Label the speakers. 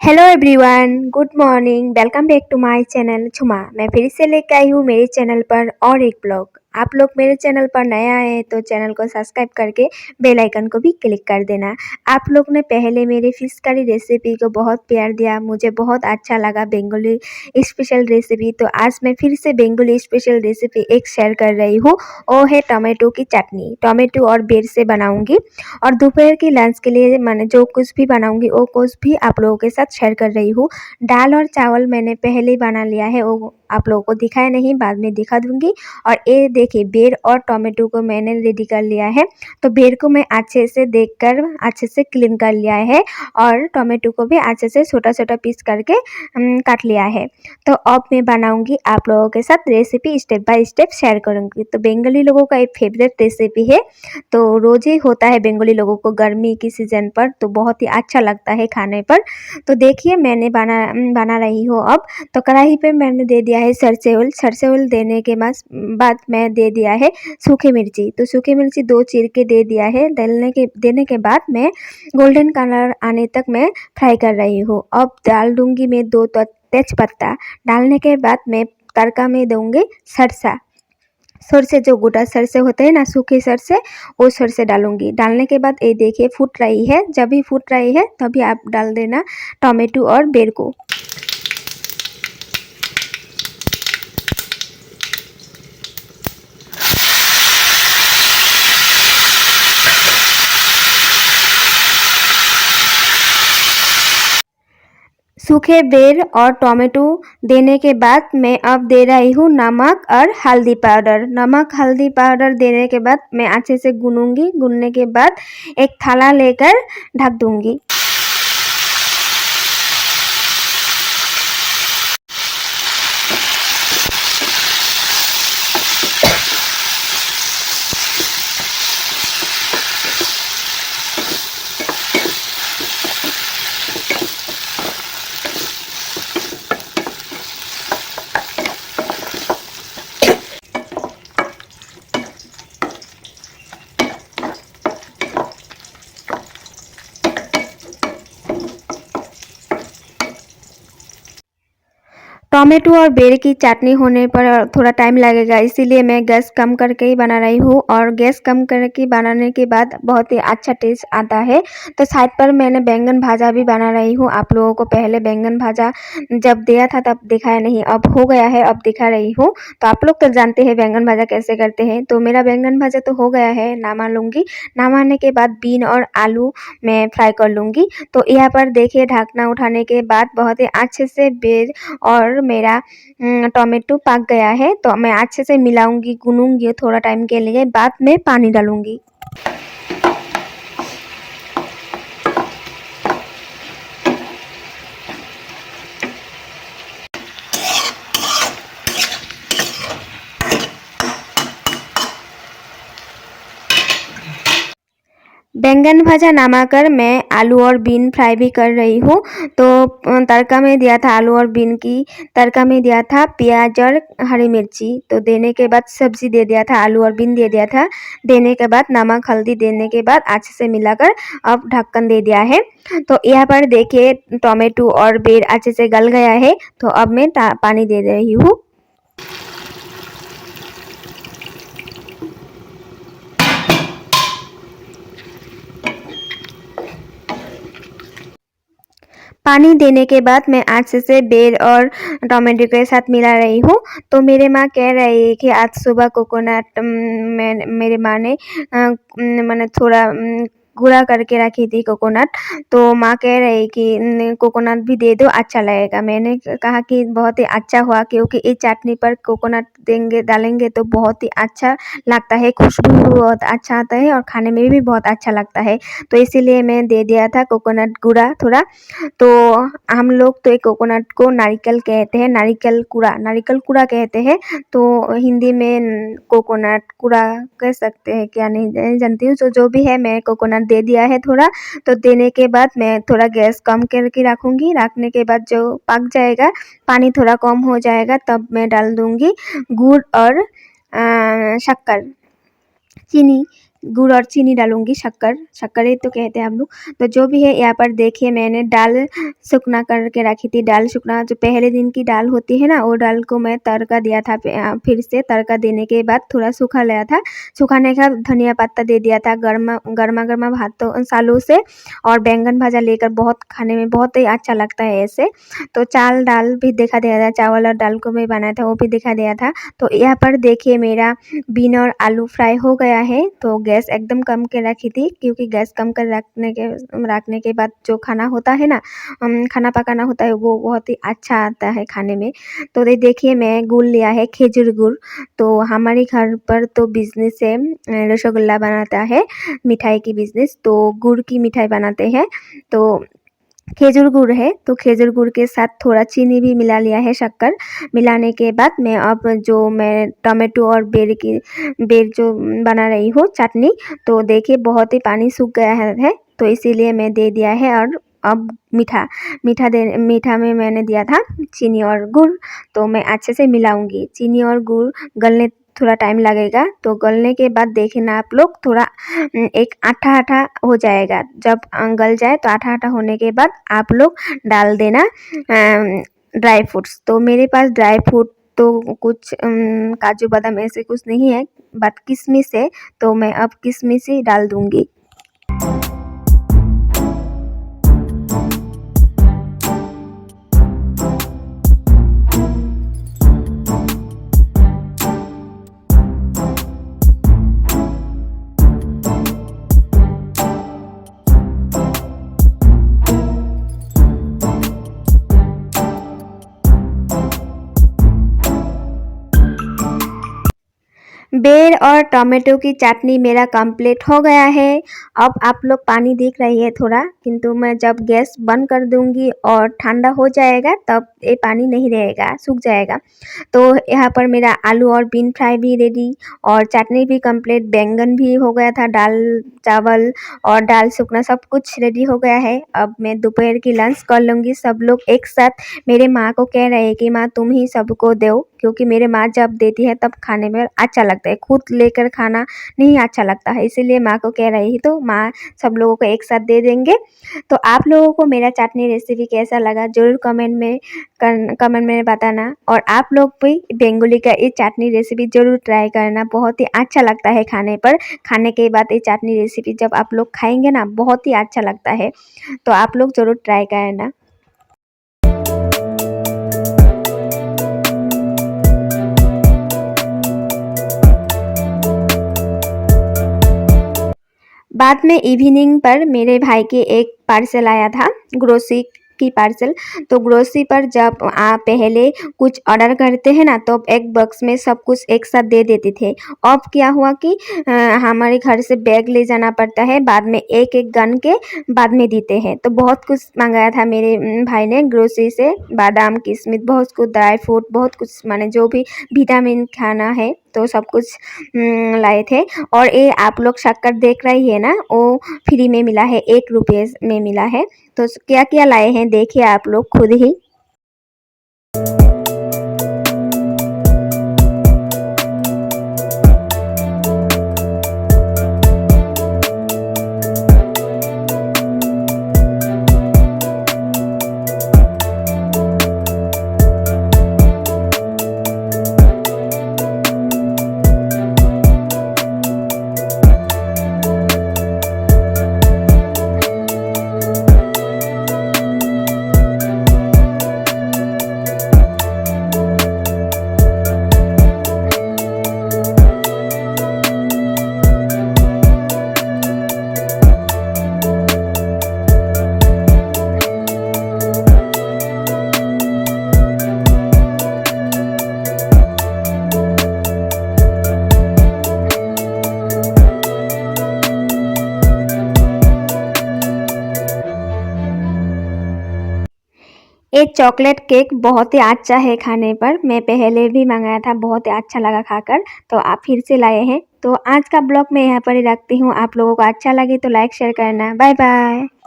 Speaker 1: Hello everyone, good morning. Welcome back to my channel Jhuma. मैं फिर से लेकर आई हूँ मेरे चैनल पर और एक ब्लॉग। आप लोग मेरे चैनल पर नया आए तो चैनल को सब्सक्राइब करके बेल आइकन को भी क्लिक कर देना। आप लोग ने पहले मेरे फिश करी रेसिपी को बहुत प्यार दिया, मुझे बहुत अच्छा लगा बंगाली स्पेशल रेसिपी। तो आज मैं फिर से बंगाली स्पेशल रेसिपी एक शेयर कर रही हूँ। वो है टोमेटो की चटनी। टोमेटो और बेर से बनाऊँगी और दोपहर की लंच के लिए मैंने जो कुछ भी बनाऊंगी वो कुछ भी आप लोगों के साथ शेयर कर रही हूँ। दाल और चावल मैंने पहले ही बना लिया है, वो आप लोगों को दिखाया नहीं, बाद में दिखा दूंगी। और ये देखिए बेर और टोमेटो को मैंने रेडी कर लिया है। तो बेर को मैं अच्छे से देखकर अच्छे से क्लीन कर लिया है और टोमेटो को भी अच्छे से छोटा छोटा पीस करके काट लिया है। तो अब मैं बनाऊंगी आप लोगों के साथ recipe, step by step share करूंगी। तो बंगाली लोगों का एक फेवरेट रेसिपी है, तो रोज ही होता है बंगाली लोगों को गर्मी की सीजन पर, तो बहुत ही अच्छा लगता है खाने पर। तो देखिए मैंने बना रही हूँ अब। तो कढ़ाई पे मैंने दे दिया है सरसों ऑयल। सरसों ऑयल देने के बाद मैं दे दिया है सूखी मिर्ची। तो सूखी मिर्ची 2 चीर के दे दिया है। देने के बाद मैं गोल्डन कलर आने तक मैं फ्राई कर रही हूँ। अब डाल दूंगी मैं 2 तेज पत्ता। डालने के बाद मैं तड़का में दूंगी सरसा। सरसे जो गोटा सरसे होते हैं ना, सूखे सरसे, वो सरसे डालूंगी। डालने के बाद ये देखिए फूट रही है। जब भी फूट रही है तभी आप डाल देना टोमेटो और बेर को। सूखे बेर और टोमेटो देने के बाद मैं अब दे रही हूँ नमक और हल्दी पाउडर। नमक हल्दी पाउडर देने के बाद मैं अच्छे से गूनूंगी। गूनने के बाद एक थाला लेकर ढक दूंगी। टोमेटो और बेर की चटनी होने पर थोड़ा टाइम लगेगा, इसीलिए मैं गैस कम करके ही बना रही हूँ। और गैस कम करके बनाने के बाद बहुत ही अच्छा टेस्ट आता है। तो साइड पर मैंने बैंगन भाजा भी बना रही हूँ। आप लोगों को पहले बैंगन भाजा जब दिया था तब दिखाया नहीं, अब हो गया है, अब दिखा रही हूँ। तो आप लोग तो जानते हैं बैंगन भाजा कैसे करते हैं। तो मेरा बैंगन भाजा तो हो गया है, नामा लूँगी। नामाने के बाद बीन और आलू मैं फ्राई कर लूँगी। तो यहाँ पर देखिए ढकना उठाने के बाद बहुत ही अच्छे से बेर और मेरा टोमेटो पक गया है। तो मैं अच्छे से मिलाऊंगी, गूनूंगी थोड़ा टाइम के लिए, बाद में पानी डालूंगी। बैंगन भाजा नमाकर मैं आलू और बीन फ्राई भी कर रही हूँ। तो तड़का में दिया था आलू और बीन की, तड़का में दिया था प्याज और हरी मिर्ची। तो देने के बाद सब्जी दे दिया था, आलू और बीन दे दिया था। देने के बाद नमक हल्दी देने के बाद अच्छे से मिलाकर अब ढक्कन दे दिया है। तो यहाँ पर देखिए टोमेटो और बेर अच्छे से गल गया है। तो अब मैं पानी दे रही हूँ। पानी देने के बाद मैं अच्छे से बेर और टोमेटो के साथ मिला रही हूँ। तो मेरे माँ कह रही है कि आज सुबह कोकोनट मेरे माँ ने मैंने थोड़ा गुड़ा करके रखी थी कोकोनट। तो माँ कह रही कि कोकोनट भी दे दो, अच्छा लगेगा। मैंने कहा कि बहुत ही अच्छा हुआ, क्योंकि इस चटनी पर कोकोनट देंगे डालेंगे तो बहुत ही अच्छा लगता है, खुशबू भी बहुत अच्छा आता है और खाने में भी बहुत अच्छा लगता है। तो इसीलिए मैं दे दिया था कोकोनट गुड़ा थोड़ा। तो हम लोग तो एक कोकोनट को नारियल कहते हैं, नारियल कूड़ा कहते हैं। तो हिंदी में कोकोनट कूड़ा कह सकते हैं, क्या नहीं जानती हूँ। तो जो भी है मैं कोकोनट दे दिया है थोड़ा। तो देने के बाद मैं थोड़ा गैस कम करके रखूँगी। रखने के बाद जो पक जाएगा, पानी थोड़ा कम हो जाएगा, तब मैं डाल दूँगी गुड़ और शक्कर, चीनी। गुड़ और चीनी डालूँगी, शक्कर ही तो कहते हैं हम लोग। तो जो भी है यहाँ पर देखिए मैंने दाल सुखना करके रखी थी। दाल सुखना जो पहले दिन की दाल होती है ना, वो दाल को मैं तड़का दिया था। फिर से तड़का देने के बाद थोड़ा सूखा लिया था। सुखाने के बाद धनिया पत्ता दे दिया था। गरमा-गरमा भातों सालों से और बैंगन भाजा लेकर बहुत खाने में बहुत ही अच्छा लगता है ऐसे। तो चावल दाल भी दिखा दिया था, चावल और दाल को मैं बनाया था वो भी दिखा दिया था। तो यहाँ पर देखिए मेरा बीन और आलू फ्राई हो गया है। तो गैस एकदम कम के रखी थी, क्योंकि गैस कम कर रखने के बाद जो खाना होता है ना, खाना पकाना होता है, वो बहुत ही अच्छा आता है खाने में। तो ये देखिए मैं गुड़ लिया है, खेजूर गुड़। तो हमारे घर पर तो बिजनेस है, रसगुल्ला बनाता है, मिठाई की बिजनेस, तो गुड़ की मिठाई बनाते हैं। तो खेजूर गुड़ है, तो खेजूर गुड़ के साथ थोड़ा चीनी भी मिला लिया है, शक्कर मिलाने के बाद मैं अब जो मैं टमाटो और बेर जो बना रही हूँ चटनी, तो देखिए बहुत ही पानी सूख गया है, तो इसीलिए मैं दे दिया है। और अब मीठा में मैंने दिया था चीनी और गुड़। तो मैं अच्छे से मिलाऊंगी। चीनी और गुड़ गलने थोड़ा टाइम लगेगा। तो गलने के बाद देखना आप लोग, थोड़ा एक आठा हो जाएगा। जब गल जाए तो आठा होने के बाद आप लोग डाल देना ड्राई फ्रूट्स। तो मेरे पास ड्राई फ्रूट तो कुछ काजू बादाम ऐसे कुछ नहीं है, बट किशमिश है, तो मैं अब किशमिश ही डाल दूंगी। बेर और टमाटो की चटनी मेरा कंप्लीट हो गया है। अब आप लोग पानी देख रही है थोड़ा, किंतु मैं जब गैस बंद कर दूंगी और ठंडा हो जाएगा तब ये पानी नहीं रहेगा, सूख जाएगा। तो यहाँ पर मेरा आलू और बीन फ्राई भी रेडी और चटनी भी कंप्लीट, बैंगन भी हो गया था, दाल चावल और दाल सुखना सब कुछ रेडी हो गया है। अब मैं दोपहर की लंच कर लूँगी। सब लोग एक साथ मेरे माँ को कह रहे हैं कि माँ तुम ही सबको दो, क्योंकि मेरे माँ जब देती है तब खाने में अच्छा लगता है, खुद लेकर खाना नहीं अच्छा लगता है, इसीलिए माँ को कह रही, तो माँ सब लोगों को एक साथ दे देंगे। तो आप लोगों को मेरा चटनी रेसिपी कैसा लगा ज़रूर कमेंट में बताना। और आप लोग भी बेंगोली का ये चटनी रेसिपी ज़रूर ट्राई करना, बहुत ही अच्छा लगता है खाने पर। खाने के बाद ये चटनी रेसिपी जब आप लोग खाएंगे ना, बहुत ही अच्छा लगता है, तो आप लोग ज़रूर ट्राई करना। बाद में इवनिंग पर मेरे भाई के एक पार्सल आया था, ग्रोसरी की पार्सल। तो ग्रोसरी पर जब आप पहले कुछ ऑर्डर करते हैं ना, तो एक बॉक्स में सब कुछ एक साथ दे देते थे। अब क्या हुआ कि हमारे घर से बैग ले जाना पड़ता है, बाद में एक एक गन के बाद में देते हैं। तो बहुत कुछ मंगाया था मेरे भाई ने ग्रोसरी से, बादाम किशमिश बहुत कुछ, ड्राई फ्रूट बहुत कुछ, माने जो भी विटामिन खाना है तो सब कुछ लाए थे। और ये आप लोग शक्कर देख रही है ना, वो फ्री में मिला है, 1 रुपये में मिला है। तो क्या क्या लाए हैं देखिए आप लोग खुद ही। ये चॉकलेट केक बहुत ही अच्छा है खाने पर, मैं पहले भी मंगाया था, बहुत ही अच्छा लगा खाकर, तो आप फिर से लाए हैं। तो आज का ब्लॉग मैं यहाँ पर ही रखती हूँ। आप लोगों को अच्छा लगे तो लाइक शेयर करना। Bye bye.